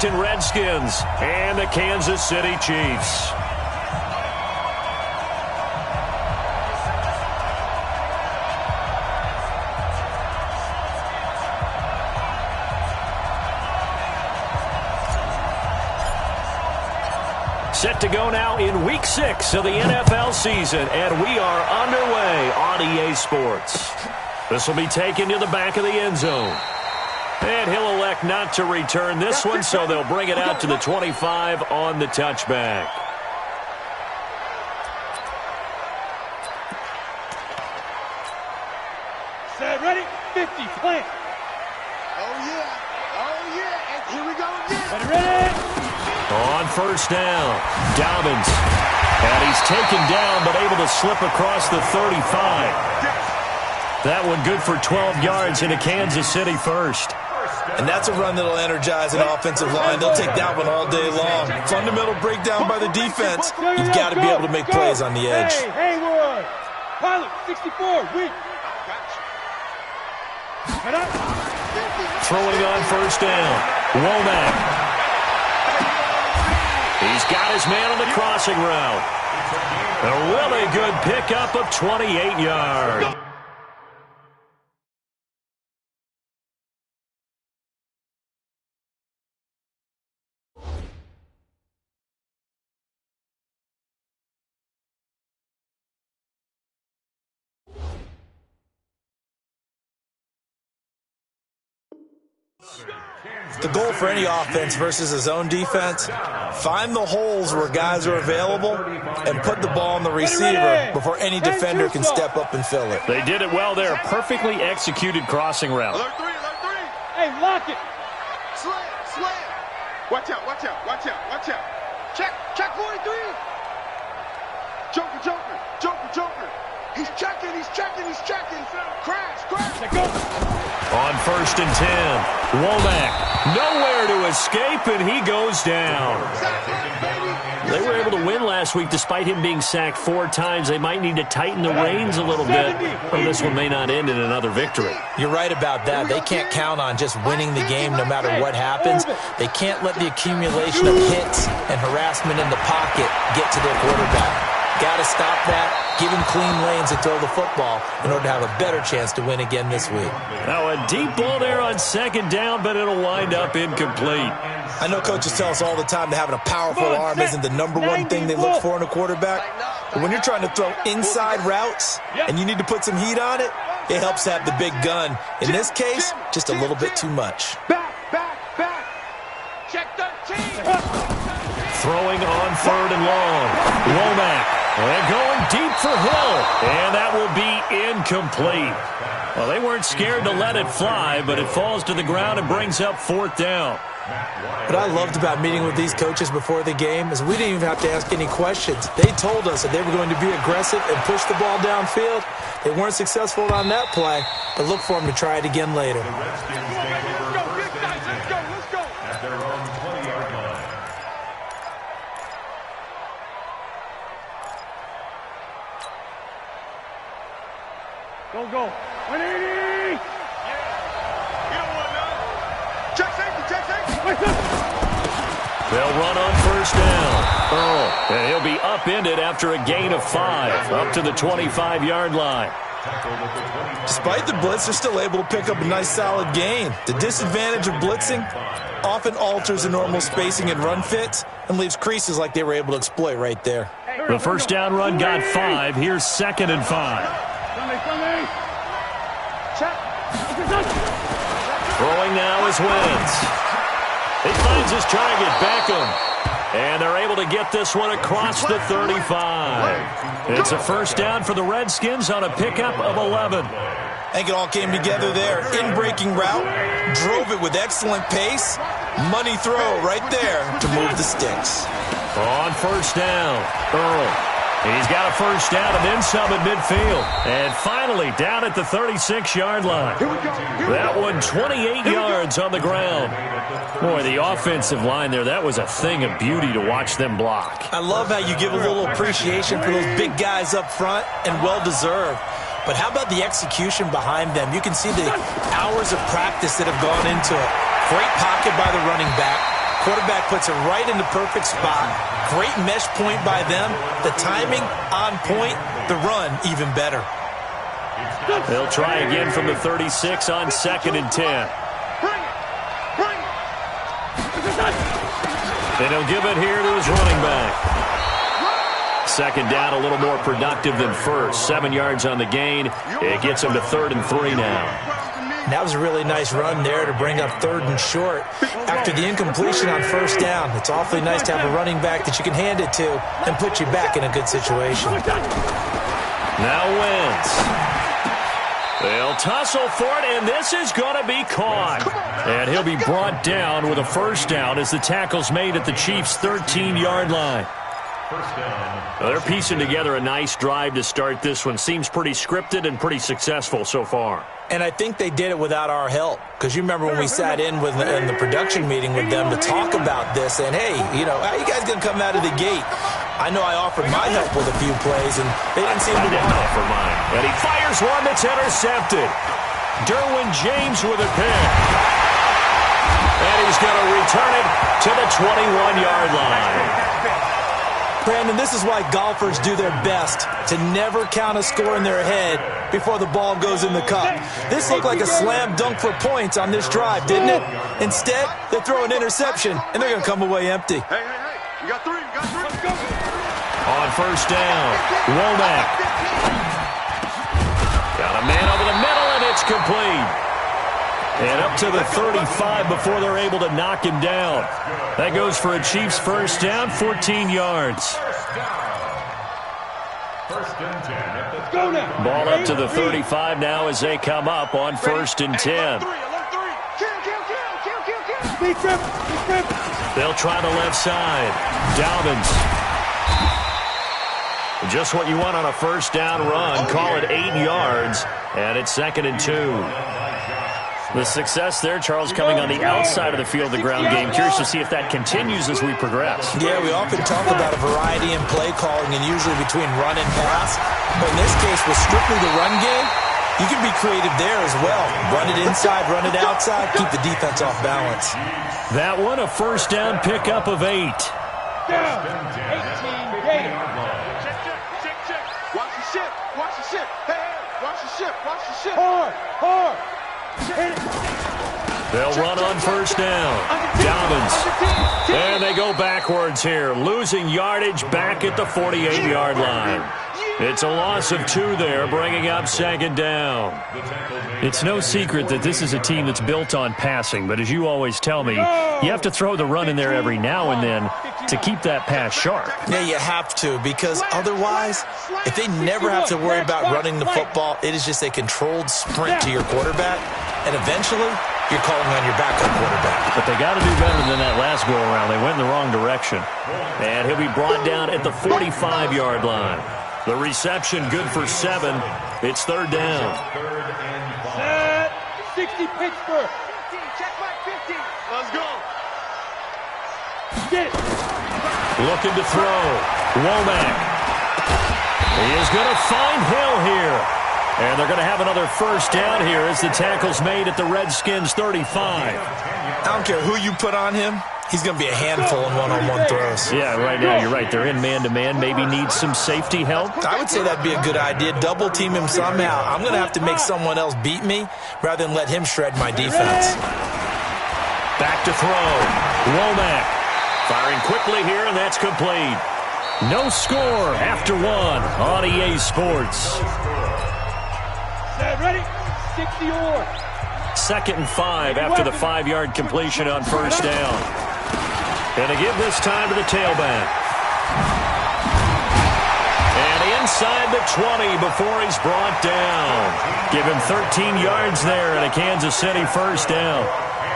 Redskins and the Kansas City Chiefs. Set to go now in Week 6 of the NFL season, and we are underway on EA Sports. This will be taken to the back of the end zone. And he'll elect not to return this one, so they'll bring it out to the 25 on the touchback. Set, ready, 50, plant. Oh, yeah, and here we go again. Ready. On first down, Dobbins. And he's taken down, but able to slip across the 35. That one good for 12 yards into Kansas City first. And that's a run that'll energize an offensive line. They'll take that one all day long. Fundamental breakdown by the defense. You've got to be able to make plays on the edge. Hey, Haywood. Pilot, 64, weak. Throwing on first down, Womack. He's got his man on the crossing route. A really good pickup of 28 yards. The goal for any offense versus a zone defense, find the holes where guys are available and put the ball on the receiver before any defender can step up and fill it. They did it well there. Perfectly executed crossing route. Alert 3. Hey, lock it. Slam. Watch out. Check 43. Joker. He's checking. Crash. Let go. On first and 10, Womack nowhere to escape, and he goes down. They were able to win last week despite him being sacked 4 times. They might need to tighten the reins a little bit, or this one may not end in another victory. You're right about that. They can't count on just winning the game no matter what happens. They can't let the accumulation of hits and harassment in the pocket get to their quarterback. Got to stop that, give him clean lanes and throw the football in order to have a better chance to win again this week. Now a deep ball there on second down, but it'll wind up incomplete. I know coaches tell us all the time that having a powerful arm isn't the number one thing they look for in a quarterback. But when you're trying to throw inside routes and you need to put some heat on it, it helps to have the big gun. In this case, just a little bit too much. Back. Check 13. Throwing on third and long, Womack. And going deep for Hill, and that will be incomplete. Well, they weren't scared to let it fly, but it falls to the ground and brings up fourth down. What I loved about meeting with these coaches before the game is we didn't even have to ask any questions. They told us that they were going to be aggressive and push the ball downfield. They weren't successful on that play, but look for them to try it again later. Go. 180. Check safety. They'll run on first down. And he'll be upended after a gain of 5, up to the 25-yard line. Despite the blitz, they're still able to pick up a nice solid gain. The disadvantage of blitzing often alters the normal spacing and run fits and leaves creases like they were able to exploit right there. The first down run got 5. Here's second and 5. Throwing now is Wentz. He finds his target, Beckham. And they're able to get this one across the 35. It's a first down for the Redskins on a pickup of 11. I think it all came together there. In-breaking route, drove it with excellent pace. Money throw right there to move the sticks. On first down, Earl. He's got a first down and then some at midfield. And finally down at the 36-yard line. That one 28 yards on the ground. Boy, the offensive line there, that was a thing of beauty to watch them block. I love how you give a little appreciation for those big guys up front, and well-deserved. But how about the execution behind them? You can see the hours of practice that have gone into it. Great pocket by the running back. Quarterback puts it right in the perfect spot. Great mesh point by them. The timing on point. The run even better. They'll try again from the 36 on 2nd and 10. And he'll give it here to his running back. 2nd down, a little more productive than first. 7 yards on the gain. It gets him to 3rd and 3 now. That was a really nice run there to bring up 3rd and short. After the incompletion on 1st down, it's awfully nice to have a running back that you can hand it to and put you back in a good situation. Now Wentz. They'll tussle for it, and this is going to be caught. And he'll be brought down with a 1st down as the tackle's made at the Chiefs' 13-yard line. Well, they're piecing together a nice drive to start this one. Seems pretty scripted and pretty successful so far. And I think they did it without our help. Because you remember when we sat in the production meeting with them to talk about this, and, hey, you know, how you guys going to come out of the gate? I know I offered my help with a few plays, and they didn't seem to didn't offer mine. And he fires one that's intercepted. Derwin James with a pick. And he's going to return it to the 21-yard line. Brandon, this is why golfers do their best to never count a score in their head before the ball goes in the cup. This looked like a slam dunk for points on this drive, didn't it? Instead, they throw an interception, and they're going to come away empty. Hey, you got 3, Let's go. On 1st down, Womack. Got a man over the middle, and it's complete. And up to the 35 before they're able to knock him down. That goes for a Chiefs 1st down, 14 yards. Ball up to the 35 now as they come up on 1st and 10. They'll try the left side. Dobbins. Just what you want on a 1st down run. Call it 8 yards. And it's 2nd and 2. The success there, Charles, coming on the outside of the field, the ground game. Curious to see if that continues as we progress. Yeah, we often talk about a variety in play calling and usually between run and pass. But in this case, with strictly the run game, you can be creative there as well. Run it inside, run it outside, keep the defense off balance. That one, a 1st down pickup of 8. Down, 18, Gator. Check. Watch the ship. Hey, watch the ship. Hard. They'll run on 1st down. Dobbins. And they go backwards here, losing yardage back at the 48-yard line. It's a loss of 2 there, bringing up 2nd down. It's no secret that this is a team that's built on passing, but as you always tell me, you have to throw the run in there every now and then to keep that pass sharp. Yeah, you have to, because otherwise, if they never have to worry about running the football, it is just a controlled sprint to your quarterback, and eventually, you're calling on your backup quarterback. But they got to do better than that last go-around. They went in the wrong direction. And he'll be brought down at the 45-yard line. The reception good for 7. It's 3rd down. Set. 60 Pittsburgh. 15, check back 15. Let's go. Get it. Looking to throw. Womack. He is going to find Hill here. And they're going to have another 1st down here as the tackle's made at the Redskins' 35. I don't care who you put on him. He's going to be a handful in one-on-one throws. Yeah, right now you're right. They're in man-to-man. Maybe need some safety help. I would say that'd be a good idea. Double team him somehow. I'm going to have to make someone else beat me rather than let him shred my defense. Back to throw. Womack firing quickly here, and that's complete. No score after 1 on EA Sports. Set, ready? 60 or. 2nd and 5 after the 5-yard completion on 1st down. And to give this time to the tailback. And inside the 20 before he's brought down. Give him 13 yards there and a Kansas City 1st down.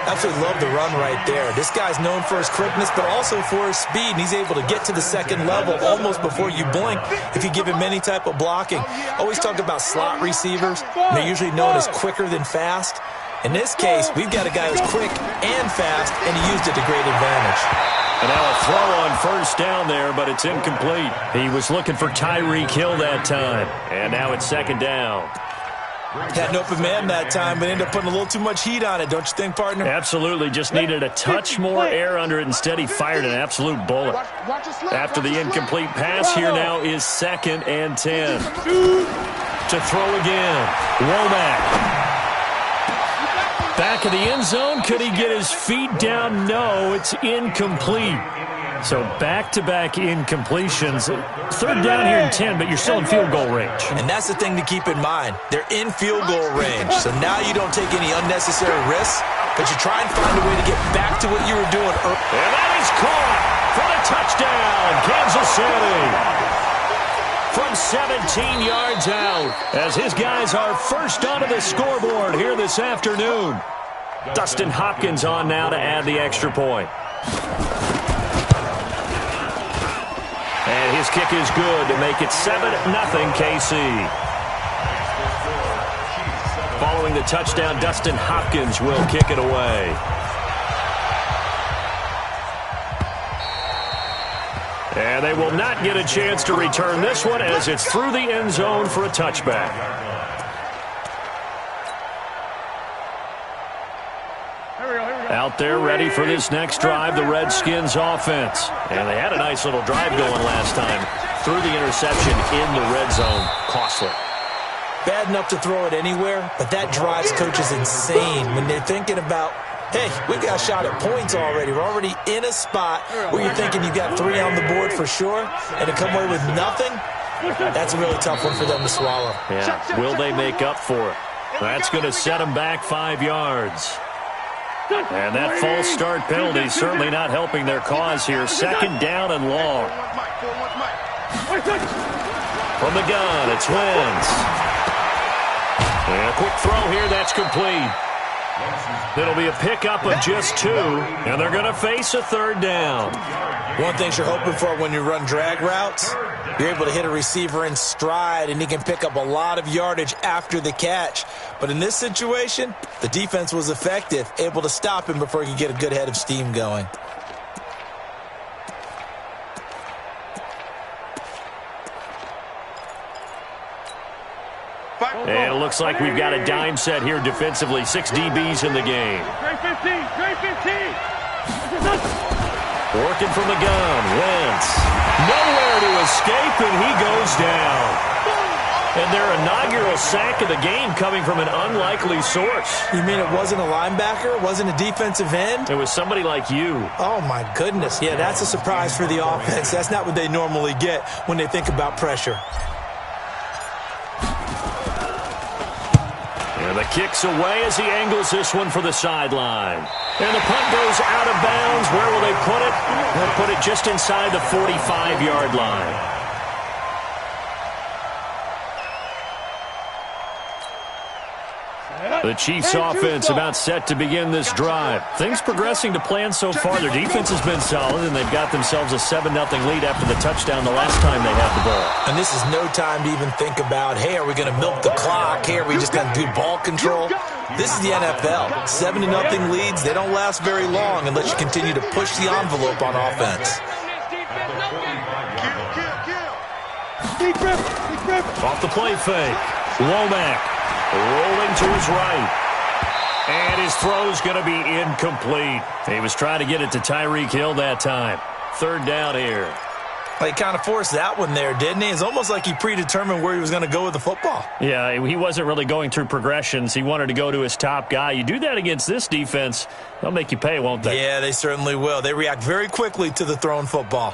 Absolutely love the run right there. This guy's known for his quickness, but also for his speed. And he's able to get to the 2nd level almost before you blink if you give him any type of blocking. Always talk about slot receivers. And they're usually known as quicker than fast. In this case, we've got a guy who's quick and fast, and he used it to great advantage. And now a throw on 1st down there, but it's incomplete. He was looking for Tyreek Hill that time. And now it's 2nd down. Had an open man that time, but ended up putting a little too much heat on it, don't you think, partner? Absolutely. Just needed a touch more air under it. Instead, he fired an absolute bullet. After the incomplete pass, here now is 2nd and 10. To throw again. Womack. Back of the end zone. Could he get his feet down? No, it's incomplete. So back-to-back incompletions. 3rd down here and 10, but you're still in field goal range. And that's the thing to keep in mind. They're in field goal range. So now you don't take any unnecessary risks, but you try and find a way to get back to what you were doing earlier. And that is caught for the touchdown, Kansas City. From 17 yards out, as his guys are first onto the scoreboard here this afternoon. Dustin Hopkins on now to add the extra point. And his kick is good to make it 7-0 KC. Following the touchdown, Dustin Hopkins will kick it away. And they will not get a chance to return this one as it's through the end zone for a touchback. Out there ready for this next drive, the Redskins offense. And they had a nice little drive going last time. Through the interception in the red zone. Costly. Bad enough to throw it anywhere, but that drives coaches insane when they're thinking about, hey, we got a shot at points already. We're already in a spot where you're thinking you got 3 on the board for sure, and to come away with nothing, that's a really tough one for them to swallow. Yeah, will they make up for it? That's going to set them back 5 yards. And that false start penalty certainly not helping their cause here. 2nd down and long. From the gun, it's Wentz. And a quick throw here, that's complete. It'll be a pickup of just 2, and they're going to face a 3rd down. One thing you're hoping for when you run drag routes, you're able to hit a receiver in stride, and he can pick up a lot of yardage after the catch. But in this situation, the defense was effective, able to stop him before he could get a good head of steam going. And it looks like we've got a dime set here defensively. 6 DBs in the game. Working from the gun. Wentz. Nowhere to escape, and he goes down. And their inaugural sack of the game coming from an unlikely source. You mean it wasn't a linebacker? It wasn't a defensive end? It was somebody like you. Oh, my goodness. Yeah, that's a surprise for the offense. That's not what they normally get when they think about pressure. And the kick's away as he angles this one for the sideline. And the punt goes out of bounds. Where will they put it? They'll put it just inside the 45-yard line. The Chiefs offense about set to begin this drive. Things progressing to plan so far. Their defense has been solid, and they've got themselves a 7-0 lead after the touchdown the last time they had the ball. And this is no time to even think about, hey, are we going to milk the clock? Hey, are we just going to do ball control? This is the NFL. 7-0 leads, they don't last very long unless you continue to push the envelope on offense. Off the play fake. Womack rolling to his right. And his throw's going to be incomplete. He was trying to get it to Tyreek Hill that time. 3rd down here. Well, he kind of forced that one there, didn't he? It's almost like he predetermined where he was going to go with the football. Yeah, he wasn't really going through progressions. He wanted to go to his top guy. You do that against this defense, they'll make you pay, won't they? Yeah, they certainly will. They react very quickly to the thrown football.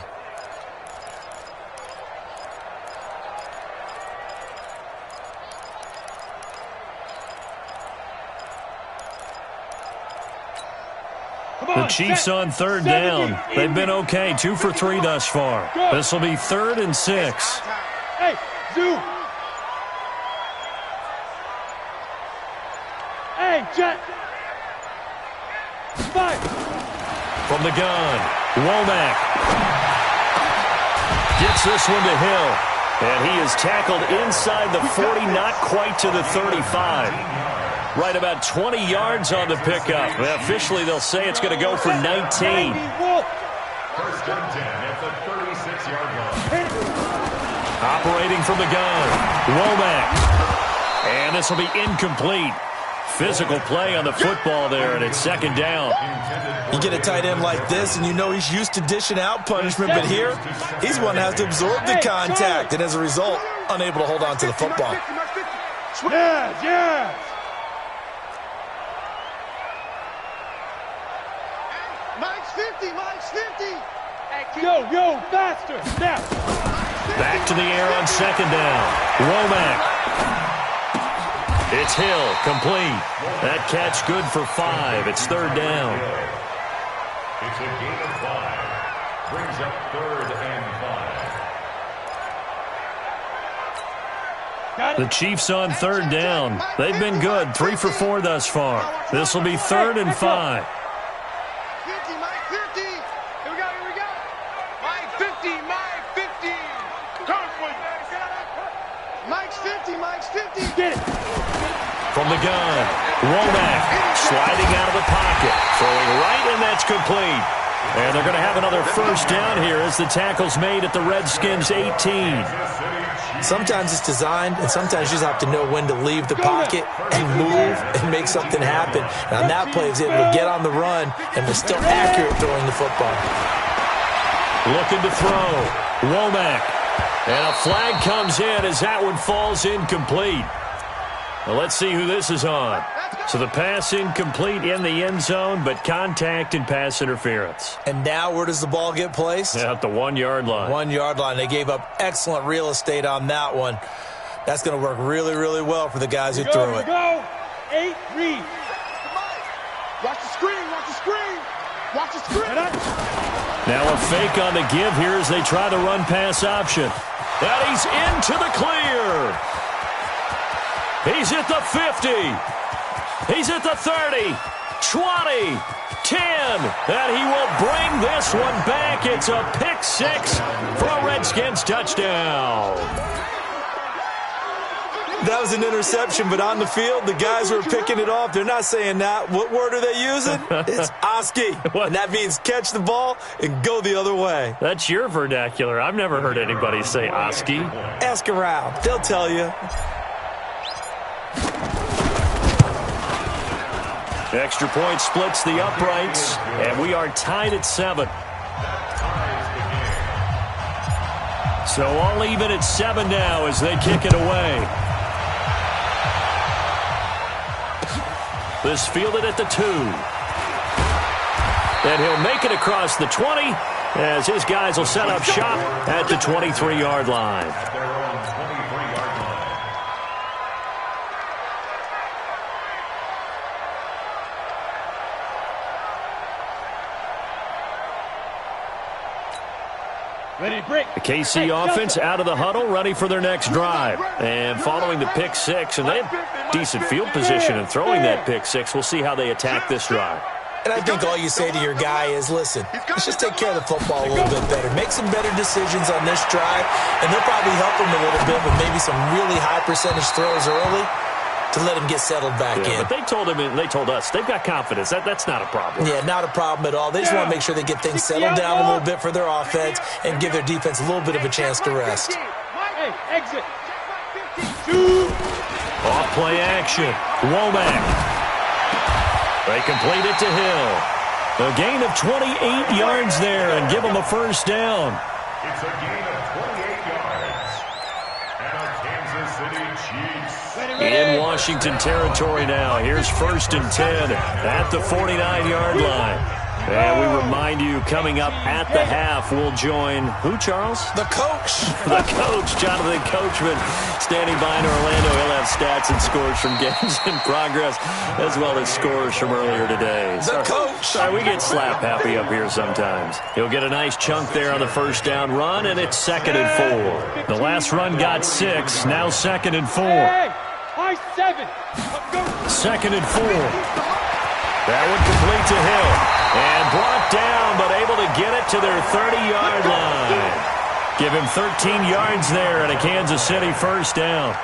The Chiefs on 3rd down. They've been okay. 2 for 3 thus far. This will be 3rd and 6. Hey, Zoo. Hey, Jet. Fight. From the gun, Womack gets this one to Hill. And he is tackled inside the 40, not quite to the 35. Right about 20 yards on the pickup. Well, officially, they'll say it's going to go for 19. First and 10 at the 36-yard line. Operating from the gun, Womack. And this will be incomplete. Physical play on the football there, and it's second down. You get a tight end like this, and you know he's used to dishing out punishment, but here, he's one that has to absorb the contact, and as a result, unable to hold on to the football. Yeah. Mike's 50, Mike's 50. Yo, faster, now. Back to the air on second down. Womack. It's Hill, complete. That catch good for 5. It's third down. It's a gain of 5. Brings up 3rd and 5. The Chiefs on third down. They've been good, 3 for 4 thus far. This will be 3rd and 5. 50, Mike 50. Here we go. Mike 50, Mike 50. Mike's 50. Get it. From the gun, Womack sliding out of the pocket, throwing right, and that's complete. And they're going to have another first down here as the tackle's made at the Redskins' 18. Sometimes it's designed, and sometimes you just have to know when to leave the pocket and move and make something happen. And on that play, he was able to get on the run and was still accurate throwing the football. Looking to throw, Womack. And a flag comes in as that one falls incomplete. Well, let's see who this is on. So the pass incomplete in the end zone, but contact and pass interference. And now where does the ball get placed? Yeah, at the 1 yard line. 1 yard line. They gave up excellent real estate on that one. That's going to work really, really well for the guys who threw it. Go. 8 read. Watch the screen. Now a fake on the give here as they try the run pass option. And he's into the clear. He's at the 50. He's at the 30, 20, 10, and he will bring this one back. It's a pick 6 for a Redskins touchdown. That was an interception, but on the field, the guys who are picking it off, they're not saying that. What word are they using? It's Oski, and that means catch the ball and go the other way. That's your vernacular. I've never heard anybody say Oski. Ask around. They'll tell you. Extra point splits the uprights, and we are tied at 7. So all even at 7 now as they kick it away. This fielded at the 2. And he'll make it across the 20 as his guys will set up shop at the 23-yard line. The KC offense out of the huddle, ready for their next drive. And following the pick 6, and they have decent field position in throwing that pick 6. We'll see how they attack this drive. And I think all you say to your guy is, listen, let's just take care of the football a little bit better. Make some better decisions on this drive, and they'll probably help him a little bit with maybe some really high percentage throws early to let him get settled back in. But they told him, and they told us, they've got confidence. That's not a problem. Yeah, not a problem at all. They just want to make sure they get things settled down a little bit for their offense and give their defense a little bit of a chance to rest. Hey, exit. Off play action. Womack. They complete it to Hill. A gain of 28 yards there and give them a first down. It's a gain of 28 yards. And a Kansas City Chiefs. In Washington territory now. Here's 1st and 10 at the 49-yard line. And we remind you, coming up at the half, we'll join who, Charles? The coach. The coach, Jonathan Coachman, standing by in Orlando. He'll have stats and scores from games in progress, as well as scores from earlier today. The coach. Sorry, we get slap happy up here sometimes. He'll get a nice chunk there on the first down run, and it's 2nd and 4. The last run got 6, now 2nd and 4. Hey, high 7. 2nd and 4. That one complete to Hill. And brought down, but able to get it to their 30-yard line. Give him 13 yards there and a Kansas City first down.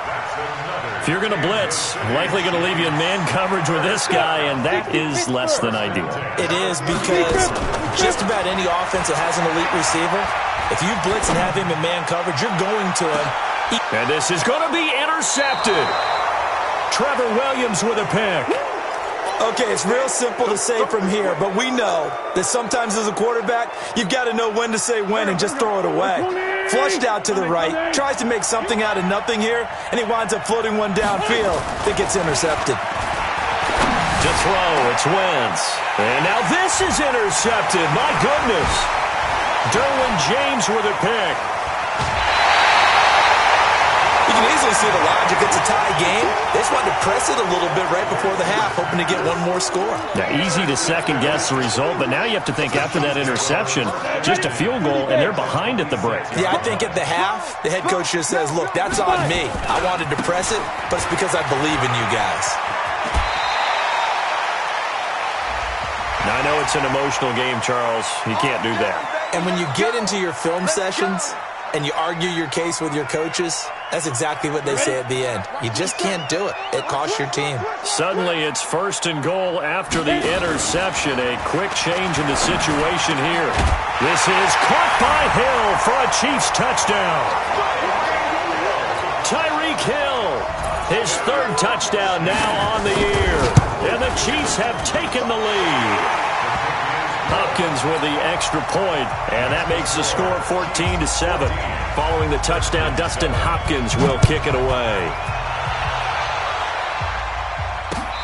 If you're going to blitz, likely going to leave you in man coverage with this guy, and that is less than ideal. It is, because just about any offense that has an elite receiver, if you blitz and have him in man coverage, you're going to him. And this is going to be intercepted. Trevor Williams with a pick. Okay, it's real simple to say from here, but we know that sometimes as a quarterback, you've got to know when to say when and just throw it away. Flushed out to the right, tries to make something out of nothing here, and he winds up floating one downfield that gets intercepted. To throw, it's Wentz. And now this is intercepted. My goodness. Derwin James with a pick. You can easily see the logic. It's a tie game. They just wanted to press it a little bit right before the half, hoping to get one more score. Now, easy to second-guess the result, but now you have to think after that interception, just a field goal, and they're behind at the break. Yeah, I think at the half, the head coach just says, look, that's on me. I wanted to press it, but it's because I believe in you guys. Now, I know it's an emotional game, Charles. You can't do that. And when you get into your film sessions and you argue your case with your coaches, that's exactly what they say at the end. You just can't do it. It costs your team. Suddenly, it's 1st and goal after the interception. A quick change in the situation here. This is caught by Hill for a Chiefs touchdown. Tyreek Hill, his 3rd touchdown now on the year. And the Chiefs have taken the lead. Hopkins with the extra point, and that makes the score 14-7. Following the touchdown, Dustin Hopkins will kick it away.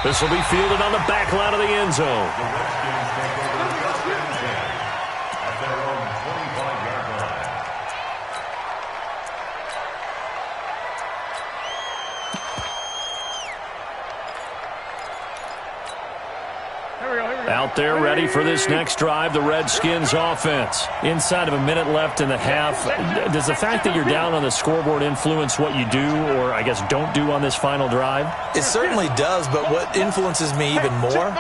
This will be fielded on the back line of the end zone. At their own 25-yard line. Out there ready for this next drive, the Redskins offense. Inside of a minute left in the half. Does the fact that you're down on the scoreboard influence what you do, or I guess don't do on this final drive? It certainly does, but what influences me even more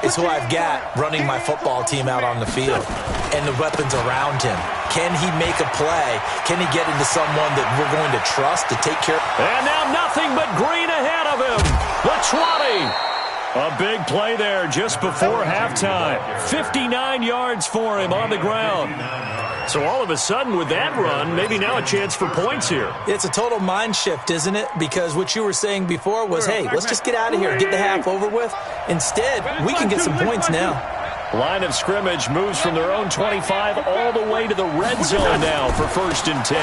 is who I've got running my football team out on the field and the weapons around him. Can he make a play? Can he get into someone that we're going to trust to take care of? And now nothing but green ahead of him. The 20. A big play there just before halftime. 59 yards for him on the ground. So all of a sudden with that run, maybe now a chance for points here. It's a total mind shift, isn't it? Because what you were saying before was, hey, let's just get out of here, get the half over with. Instead, we can get some points now. Line of scrimmage moves from their own 25 all the way to the red zone now for 1st and 10.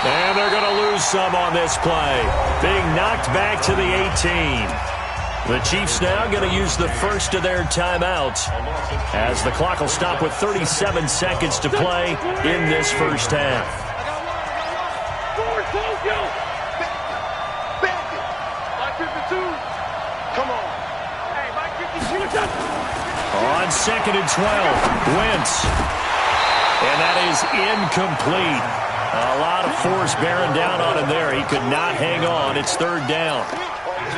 And they're going to lose some on this play. Being knocked back to the 18. The Chiefs now going to use the first of their timeouts as the clock will stop with 37 seconds to play in this first half. On 2nd and 12, Wentz. And that is incomplete. A lot of force bearing down on him there. He could not hang on. It's 3rd down.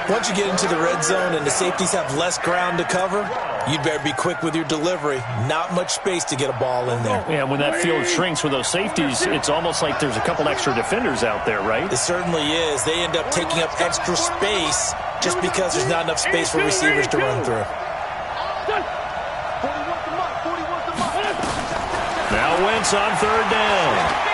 Once you get into the red zone and the safeties have less ground to cover, you'd better be quick with your delivery. Not much space to get a ball in there. Yeah, when that field shrinks with those safeties, it's almost like there's a couple extra defenders out there, right? It certainly is. They end up taking up extra space just because there's not enough space for receivers to run through. Now Wentz on 3rd down.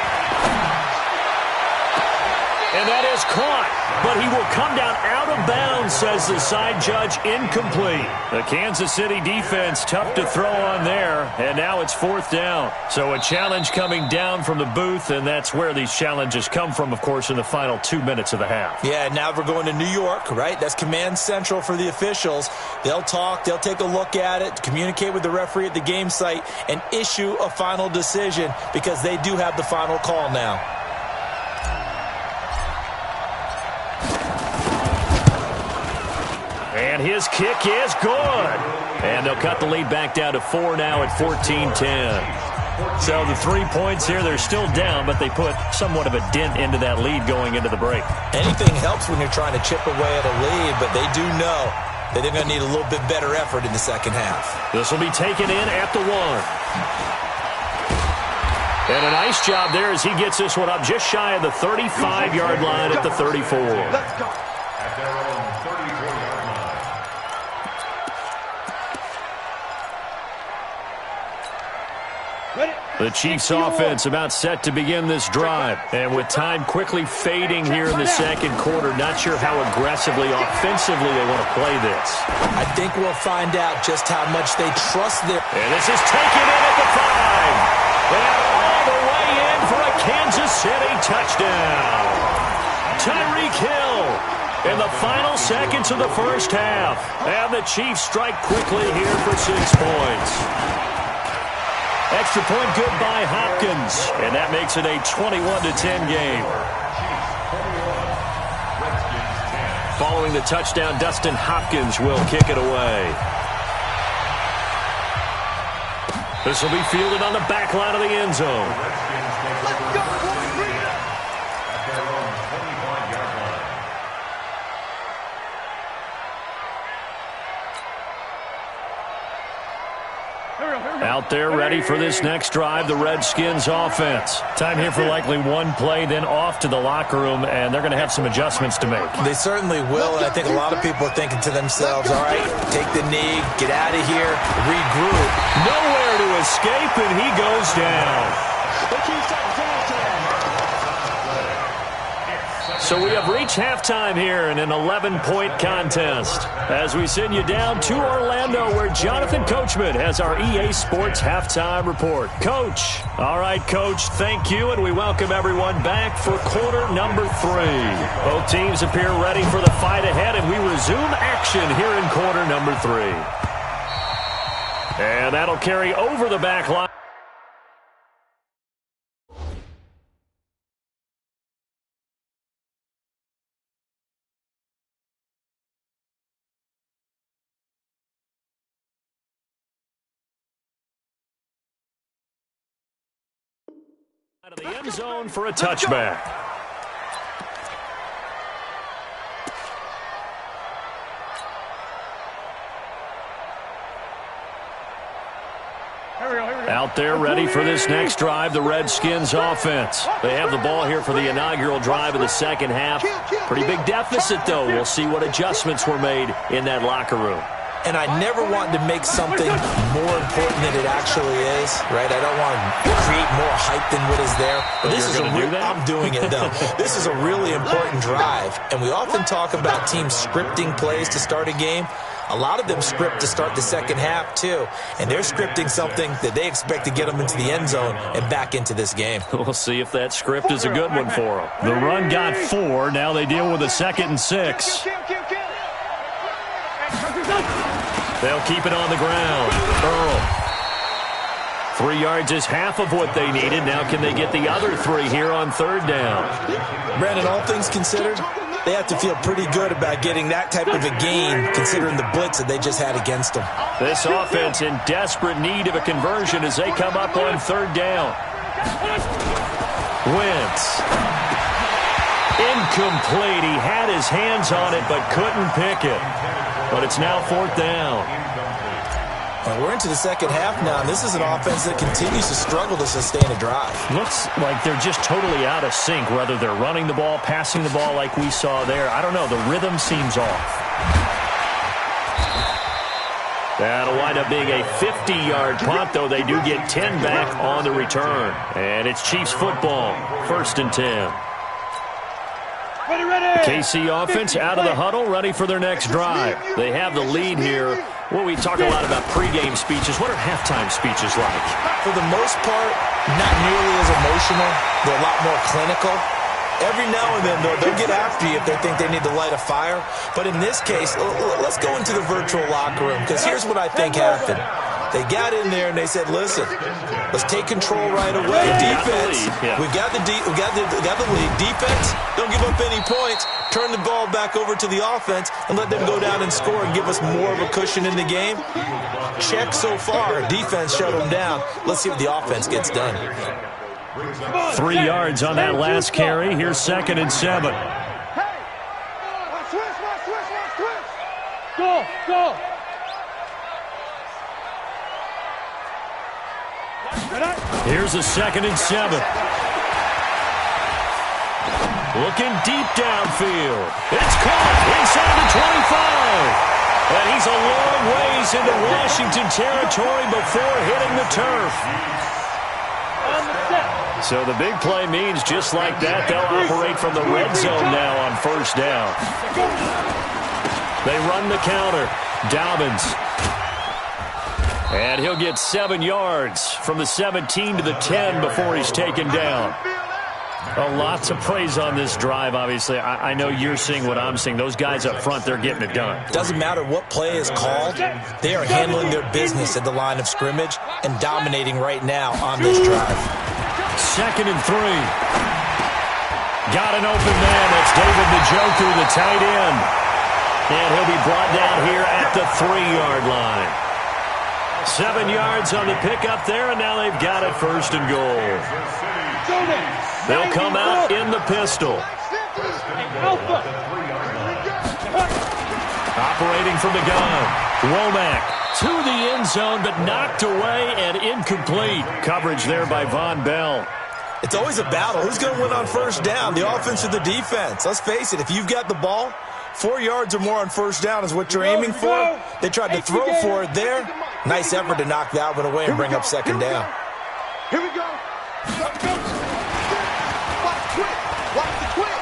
And that is caught, but he will come down out of bounds, says the side judge, incomplete. The Kansas City defense, tough to throw on there, and now it's 4th down. So a challenge coming down from the booth, and that's where these challenges come from, of course, in the final 2 minutes of the half. Yeah, now we're going to New York, right? That's command central for the officials. They'll talk, they'll take a look at it, communicate with the referee at the game site, and issue a final decision because they do have the final call now. And his kick is good. And they'll cut the lead back down to 4 now at 14-10. So the 3 points here, they're still down, but they put somewhat of a dent into that lead going into the break. Anything helps when you're trying to chip away at a lead, but they do know that they're going to need a little bit better effort in the second half. This will be taken in at the 1. And a nice job there as he gets this one up just shy of the 35-yard line at the 34. Let's go. At their own 34-yard line. The Chiefs offense about set to begin this drive. And with time quickly fading here in the second quarter, not sure how aggressively, offensively they want to play this. I think we'll find out just how much they trust their... And this is taken in at the 5. And all the way in for a Kansas City touchdown. Tyreek Hill in the final seconds of the first half. And the Chiefs strike quickly here for 6 points. Extra point good by Hopkins. And that makes it a 21-10 game. Following the touchdown, Dustin Hopkins will kick it away. This will be fielded on the back line of the end zone. Out there ready for this next drive, the Redskins offense. Time here for likely one play, then off to the locker room, and they're going to have some adjustments to make. They certainly will, and I think a lot of people are thinking to themselves, all right, take the knee, get out of here, regroup. Nowhere to escape, and he goes down. So we have reached halftime here in an 11-point contest as we send you down to Orlando where Jonathan Coachman has our EA Sports Halftime Report. Coach. All right, Coach, thank you, and we welcome everyone back for quarter number 3. Both teams appear ready for the fight ahead, and we resume action here in quarter number 3. And that'll carry over the back line. Out of the end zone for a touchback. Out there ready for this next drive, the Redskins offense. They have the ball here for the inaugural drive of the second half. Pretty big deficit, though. We'll see what adjustments were made in that locker room. And I never want to make something more important than it actually is, right? I don't want to create more hype than what is there. But this is I'm doing it, though. This is a really important drive. And we often talk about teams scripting plays to start a game. A lot of them script to start the second half, too. And they're scripting something that they expect to get them into the end zone and back into this game. We'll see if that script is a good one for them. The run got 4. Now they deal with a 2nd and 6. They'll keep it on the ground. Earl. 3 yards is half of what they needed. Now can they get the other 3 here on 3rd down? Brandon, all things considered, they have to feel pretty good about getting that type of a gain considering the blitz that they just had against them. This offense in desperate need of a conversion as they come up on 3rd down. Wentz. Incomplete. He had his hands on it but couldn't pick it. But it's now 4th down. Well, we're into the second half now, and this is an offense that continues to struggle to sustain a drive. Looks like they're just totally out of sync, whether they're running the ball, passing the ball like we saw there. I don't know. The rhythm seems off. That'll wind up being a 50-yard punt, though they do get 10 back on the return. And it's Chiefs football, 1st and 10. KC offense out of the huddle, ready for their next drive. They have the lead here. Well, we talk a lot about pregame speeches. What are halftime speeches like? For the most part, not nearly as emotional. They're a lot more clinical. Every now and then, they'll get after you if they think they need to light a fire. But in this case, let's go into the virtual locker room, because here's what I think happened. They got in there and they said, listen, let's take control right away. Defense, we got the lead. Defense, don't give up any points. Turn the ball back over to the offense and let them go down and score and give us more of a cushion in the game. Check so far. Defense shut them down. Let's see what the offense gets done. 3 yards on that last carry. Here's 2nd and 7. Go. Here's a 2nd and 7. Looking deep downfield. It's caught inside the 25. And he's a long ways into Washington territory before hitting the turf. On the set. So the big play means just like that, they'll operate from the red zone now on first down. They run the counter. Dobbins. And he'll get 7 yards from the 17 to the 10 before he's taken down. Lots of praise on this drive, obviously. I know you're seeing what I'm seeing. Those guys up front, they're getting it done. Doesn't matter what play is called. They are handling their business at the line of scrimmage and dominating right now on this drive. 2nd and 3. Got an open man. That's David Njoku, the tight end. And he'll be brought down here at the 3-yard line. 7 yards on the pickup there, and now they've got it 1st and goal. They'll come out in the pistol. Operating from the gun. Womack to the end zone, but knocked away and incomplete. Coverage there by Von Bell. It's always a battle. Who's going to win on first down, the offense or the defense? Let's face it, if you've got the ball, 4 yards or more on first down is what you're aiming for. They tried to throw for it there. Nice effort to knock that one away and bring up 2nd down. Here we go. Watch the quick.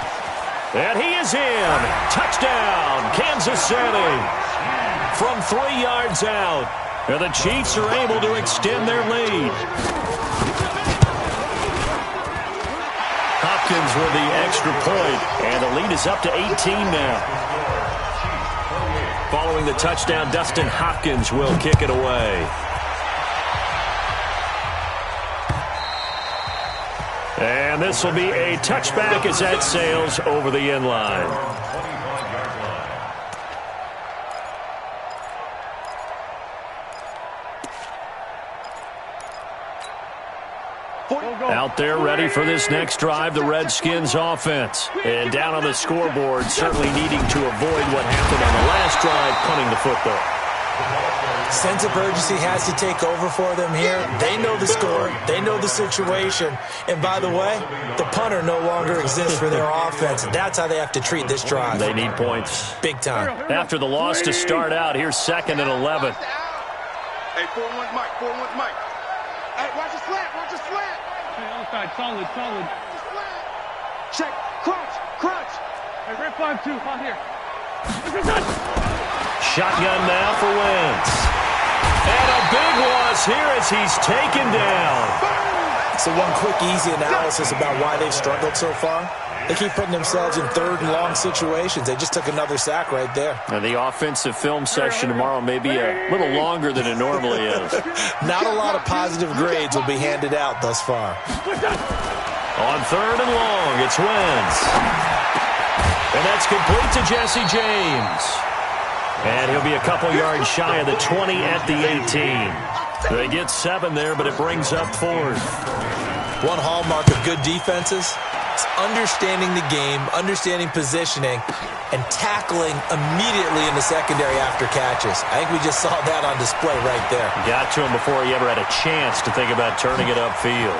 And he is in. Touchdown, Kansas City. From 3 yards out. And the Chiefs are able to extend their lead. Hopkins with the extra point. And the lead is up to 18 now. Following the touchdown, Dustin Hopkins will kick it away. And this will be a touchback as that sails over the end line. Out there ready for this next drive, the Redskins offense. And down on the scoreboard, certainly needing to avoid what happened on the last drive, punting the football. Sense of urgency has to take over for them here. They know the score. They know the situation. And by the way, the punter no longer exists for their offense. That's how they have to treat this drive. They need points. Big time. After the loss to start out, here's 2nd and 11. Hey, 4-1 Mike, 4-1 Mike. Hey, watch the slant, watch the slant. Hey, outside, solid. Check, crunch. Hey, red 5-2, on here. Shotgun now for Wentz. And a big loss here as he's taken down. So one quick, easy analysis about why they've struggled so far. They keep putting themselves in 3rd and long situations. They just took another sack right there. And the offensive film session tomorrow may be a little longer than it normally is. Not a lot of positive grades will be handed out thus far. On 3rd and long, it's Wentz. And that's complete to Jesse James. And he'll be a couple yards shy of the 20 at the 18. They get 7 there, but it brings up 4th. One hallmark of good defenses is understanding the game, understanding positioning, and tackling immediately in the secondary after catches. I think we just saw that on display right there. Got to him before he ever had a chance to think about turning it upfield.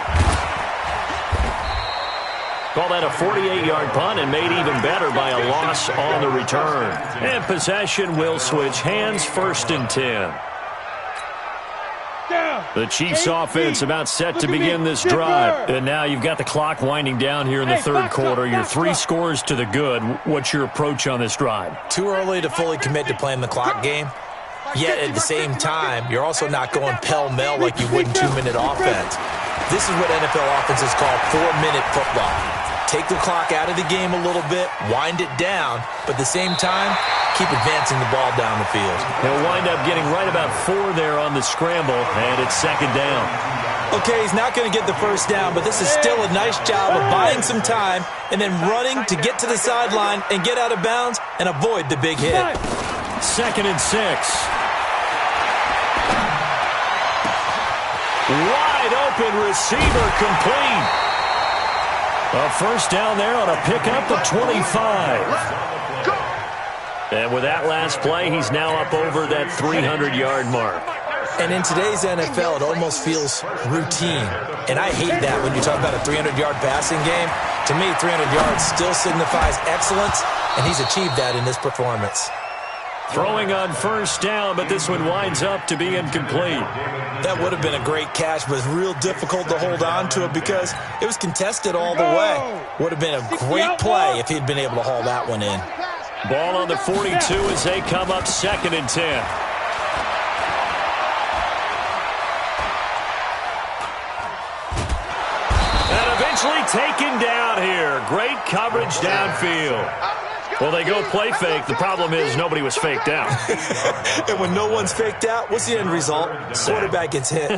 Call that a 48-yard punt and made even better by a loss on the return. And possession will switch hands, 1st and 10. The Chiefs offense about set to begin this drive. And now you've got the clock winding down here in the 3rd quarter. You're 3 scores to the good. What's your approach on this drive? Too early to fully commit to playing the clock game. Yet at the same time, you're also not going pell-mell like you would in 2-minute offense. This is what NFL offenses call 4-minute football. Take the clock out of the game a little bit, wind it down, but at the same time, keep advancing the ball down the field. He'll wind up getting right about 4 there on the scramble, and it's 2nd down. Okay, he's not going to get the first down, but this is still a nice job of buying some time and then running to get to the sideline and get out of bounds and avoid the big hit. 2nd and 6. Wide open receiver complete. A first down there on a pickup of 25. And with that last play, he's now up over that 300-yard mark. And in today's NFL, it almost feels routine. And I hate that when you talk about a 300-yard passing game. To me, 300 yards still signifies excellence, and he's achieved that in this performance. Throwing on first down, but this one winds up to be incomplete. That would have been a great catch, but it's real difficult to hold on to it because it was contested all the way. Would have been a great play if he'd been able to haul that one in. Ball on the 42 as they come up 2nd and 10. And eventually taken down here. Great coverage downfield. Well, they go play fake. The problem is nobody was faked out. And when no one's faked out, what's the end result? Quarterback gets hit.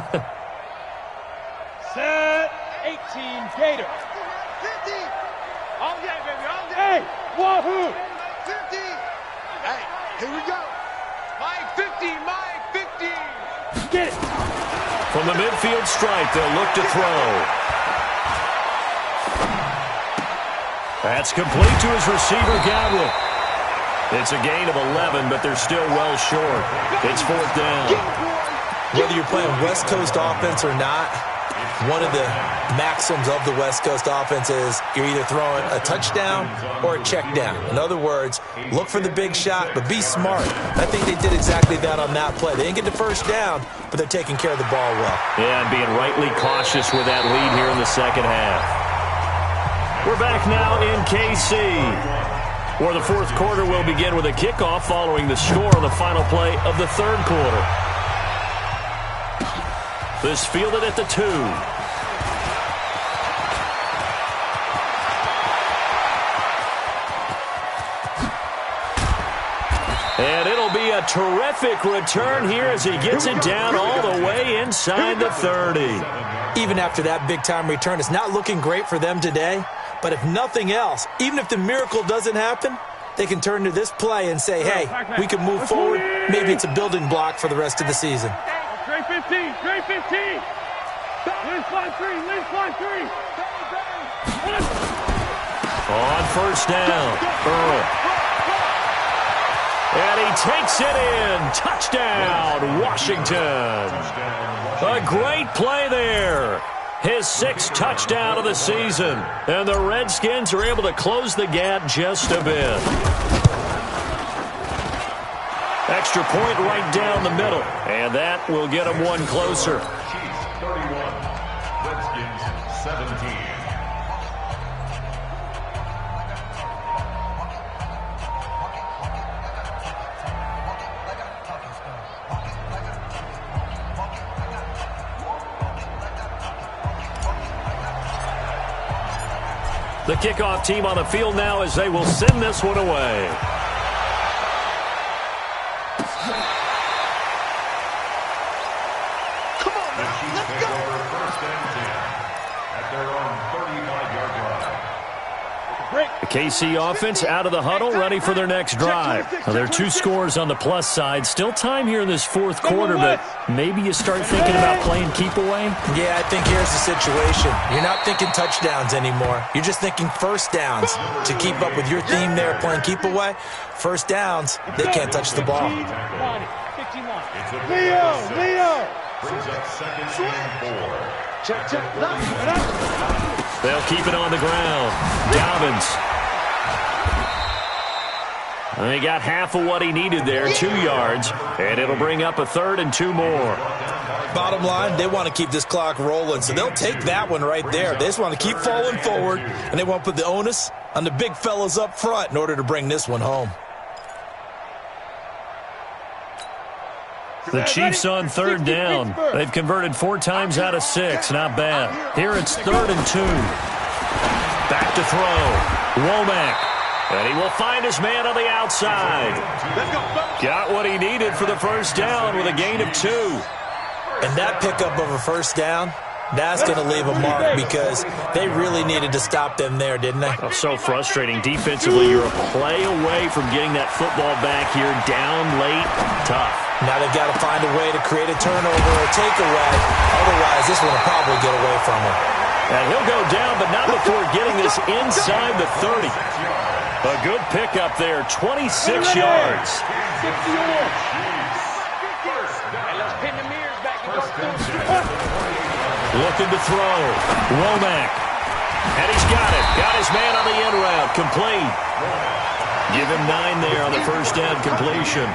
Set 18 Gator. 50. All day, baby, all day. Wahoo! 50. Hey, here we go. My 50, my 50. Get it. From the midfield stripe, they'll look to throw. That's complete to his receiver, Godwin. It's a gain of 11, but they're still well short. It's 4th down. Whether you're playing West Coast offense or not, one of the maxims of the West Coast offense is you're either throwing a touchdown or a check down. In other words, look for the big shot, but be smart. I think they did exactly that on that play. They didn't get the first down, but they're taking care of the ball well. Yeah, and being rightly cautious with that lead here in the second half. We're back now in KC, where the 4th quarter will begin with a kickoff following the score on the final play of the 3rd quarter. This fielded at the 2. And it'll be a terrific return here as he gets it down all the way inside the 30. Even after that big-time return, it's not looking great for them today. But if nothing else, even if the miracle doesn't happen, they can turn to this play and say, hey, we can move forward. Maybe it's a building block for the rest of the season. Trey 15, Trey 15. Lynn fly 3, Lynn fly 3. On first down, Earl. And he takes it in. Touchdown, Washington. A great play there. His 6th touchdown of the season. And the Redskins are able to close the gap just a bit. Extra point right down the middle. And that will get them one closer. Chiefs 31, Redskins 17. The kickoff team on the field now as they will send this one away. Come on The now, Chiefs let's take go. over 1st and 10 at their own 35-yard line. The KC offense out of the huddle, ready for their next drive. Now, there are 2 scores on the plus side. Still time here in this 4th quarter, but maybe you start thinking about playing keep away? Yeah, I think here's the situation. You're not thinking touchdowns anymore. You're just thinking first downs. To keep up with your theme there, playing keep away, first downs, they can't touch the ball. It's a Leo! Brings up 2nd and 4. Check. They'll keep it on the ground. Dobbins. And he got half of what he needed there, 2 yards, and it'll bring up a 3rd and 2 more. Bottom line, they want to keep this clock rolling, so they'll take that one right there. They just want to keep falling forward, and they want to put the onus on the big fellas up front in order to bring this one home. The Chiefs on 3rd down. They've converted 4 times out of 6. Not bad. Here it's 3rd and 2. Back to throw. Womack. And he will find his man on the outside. Got what he needed for the first down with a gain of 2. And that pickup of a first down, that's going to leave a mark because they really needed to stop them there, didn't they? Oh, so frustrating. Defensively, you're a play away from getting that football back here. Down late. Tough. Now they've got to find a way to create a turnover or takeaway. Otherwise, this one will probably get away from him. And he'll go down, but not before getting this inside the 30. A good pickup there, 26 yards. Looking to throw. Womack. And he's got it. Got his man on the end route. Complete. Give him 9 there on the first down completion.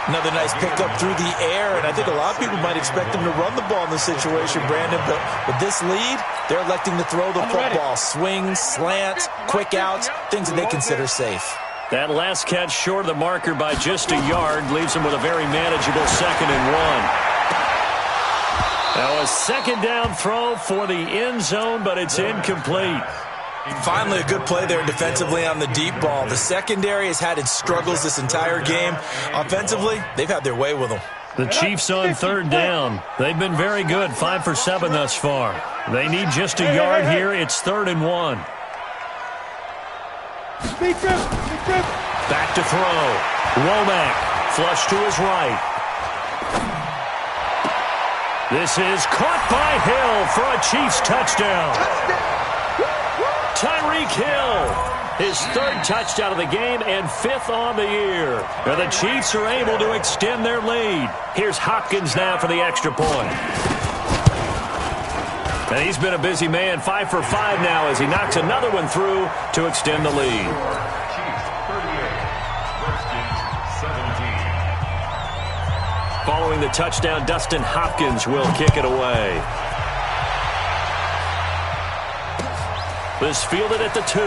Another nice pickup through the air, and I think a lot of people might expect him to run the ball in this situation, Brandon, but with this lead, they're electing to throw the football. Swings, slants, quick outs, things that they consider safe. That last catch short of the marker by just a yard leaves him with a very manageable 2nd and 1. Now a second down throw for the end zone, but it's incomplete. Finally, a good play there defensively on the deep ball. The secondary has had its struggles this entire game. Offensively, they've had their way with them. The Chiefs on 3rd down. They've been very good, 5 for 7 thus far. They need just a yard here. It's 3rd and 1. Back to throw. Womack, flush to his right. This is caught by Hill for a Chiefs touchdown. Tyreek Hill, his 3rd touchdown of the game and 5th on the year. And the Chiefs are able to extend their lead. Here's Hopkins now for the extra point. And he's been a busy man, 5 for 5 now as he knocks another one through to extend the lead. Chiefs 38, Redskins 17. Following the touchdown, Dustin Hopkins will kick it away. This fielded at the 2.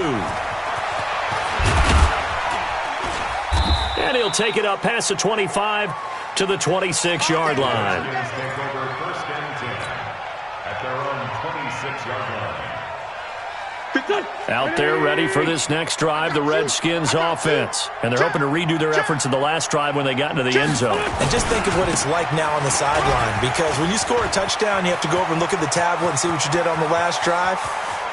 And he'll take it up past the 25 to the 26-yard line. Redskins take over 1st and 10 at their own 26-yard line. Out there ready for this next drive, the Redskins offense. And they're hoping to redo their efforts in the last drive when they got into the end zone. And just think of what it's like now on the sideline, because when you score a touchdown, you have to go over and look at the tablet and see what you did on the last drive.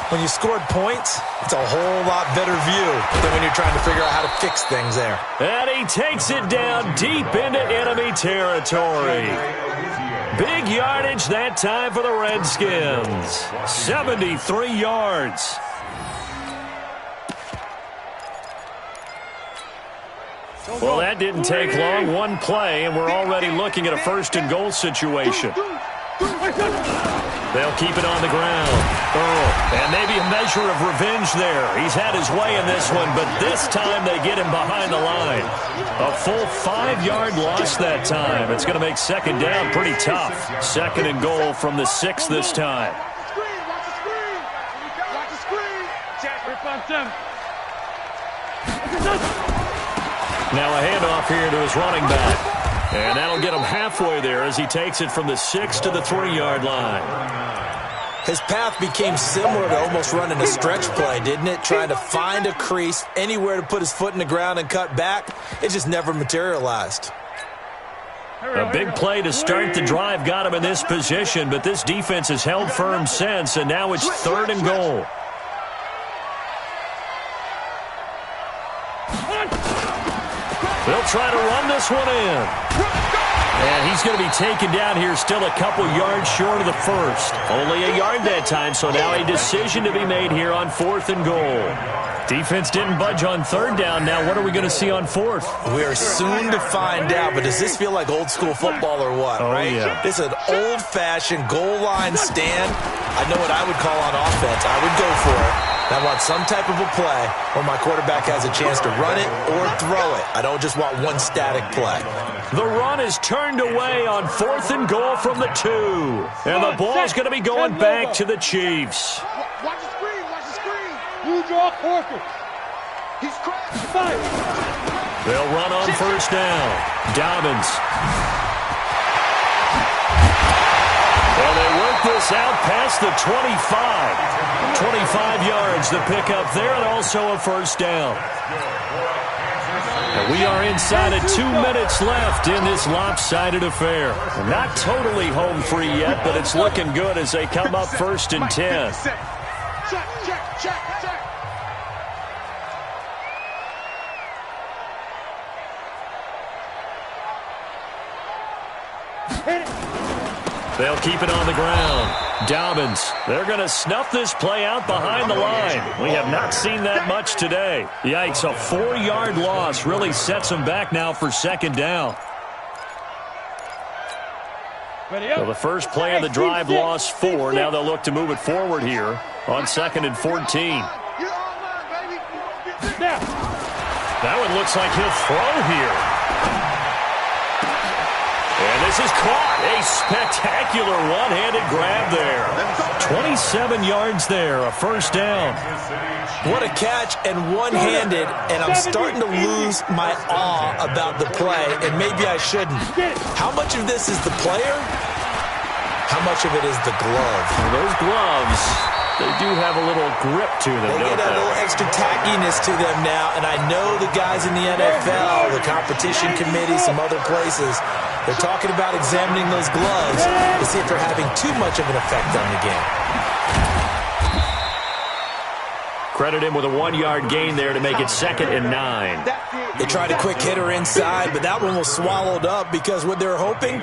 When you scored points, it's a whole lot better view than when you're trying to figure out how to fix things there. And he takes it down deep into enemy territory. Big yardage that time for the Redskins. 73 yards. Well, that didn't take long. One play, and we're already looking at a 1st and goal situation. They'll keep it on the ground. And maybe a measure of revenge there. He's had his way in this one, but this time they get him behind the line. A full 5-yard loss that time. It's going to make 2nd down pretty tough. 2nd and goal from the 6 this time. Now a handoff here to his running back. And that'll get him halfway there as he takes it from the 6 to the 3-yard line. His path became similar to almost running a stretch play, didn't it? Trying to find a crease, anywhere to put his foot in the ground and cut back. It just never materialized. A big play to start the drive got him in this position, but this defense has held firm since, and now it's 3rd and goal. They'll try to run this one in. And he's going to be taken down here still a couple yards short of the 1st. Only a yard that time, so now a decision to be made here on 4th and goal. Defense didn't budge on 3rd down. Now what are we going to see on 4th? We are soon to find out, but does this feel like old school football or what? Oh, right? Yeah. This is an old-fashioned goal line stand. I know what I would call on offense. I would go for it. I want some type of a play where my quarterback has a chance to run it or throw it. I don't just want one static play. The run is turned away on 4th and goal from the 2. And the ball's going to be going back to the Chiefs. Watch the screen, watch the screen. You draw Corker. He's cracked. They'll run on 1st down. Dobbins. Well, they work this out past the 25. 25 yards to pick up there, and also a 1st down. And we are inside of 2 minutes left in this lopsided affair. Not totally home free yet, but it's looking good as they come up 1st and 10. Check. They'll keep it on the ground. Dobbins, they're going to snuff this play out behind the line. We have not seen that much today. Yikes, a 4-yard loss really sets them back now for 2nd down. So the first play of the drive lost 4. Now they'll look to move it forward here on 2nd and 14. That one looks like he'll throw here. And this is caught. A spectacular one-handed grab there. 27 yards there, a first down. What a catch and one-handed, and I'm starting to lose my awe about the play, and maybe I shouldn't. How much of this is the player? How much of it is the glove? Well, those gloves, they do have a little grip to them, They don't get a little they? extra tackiness to them now, and I know the guys in the NFL, the competition committee, some other places, they're talking about examining those gloves to see if they're having too much of an effect on the game. Credit him with a 1-yard gain there to make it 2nd and 9. They tried a quick hitter inside, but that one was swallowed up because what they're hoping,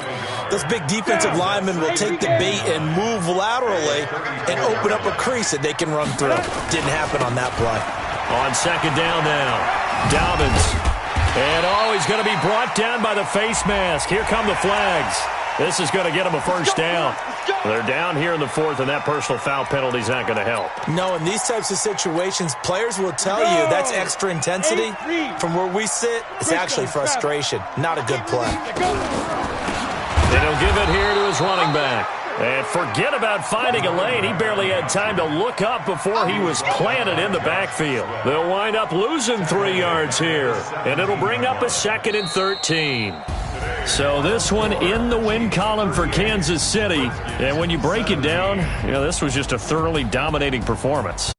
those big defensive linemen will take the bait and move laterally and open up a crease that they can run through. Didn't happen on that play. On 2nd down now, Dobbins. And, he's going to be brought down by the face mask. Here come the flags. This is going to get him a first down. They're down here in the 4th, and that personal foul penalty is not going to help. No, in these types of situations, players will tell you that's extra intensity. From where we sit, it's actually frustration. Not a good play. And he'll give it here to his running back. And forget about finding a lane. He barely had time to look up before he was planted in the backfield. They'll wind up losing 3 yards here. And it'll bring up a 2nd and 13. So this one in the win column for Kansas City. And when you break it down, this was just a thoroughly dominating performance.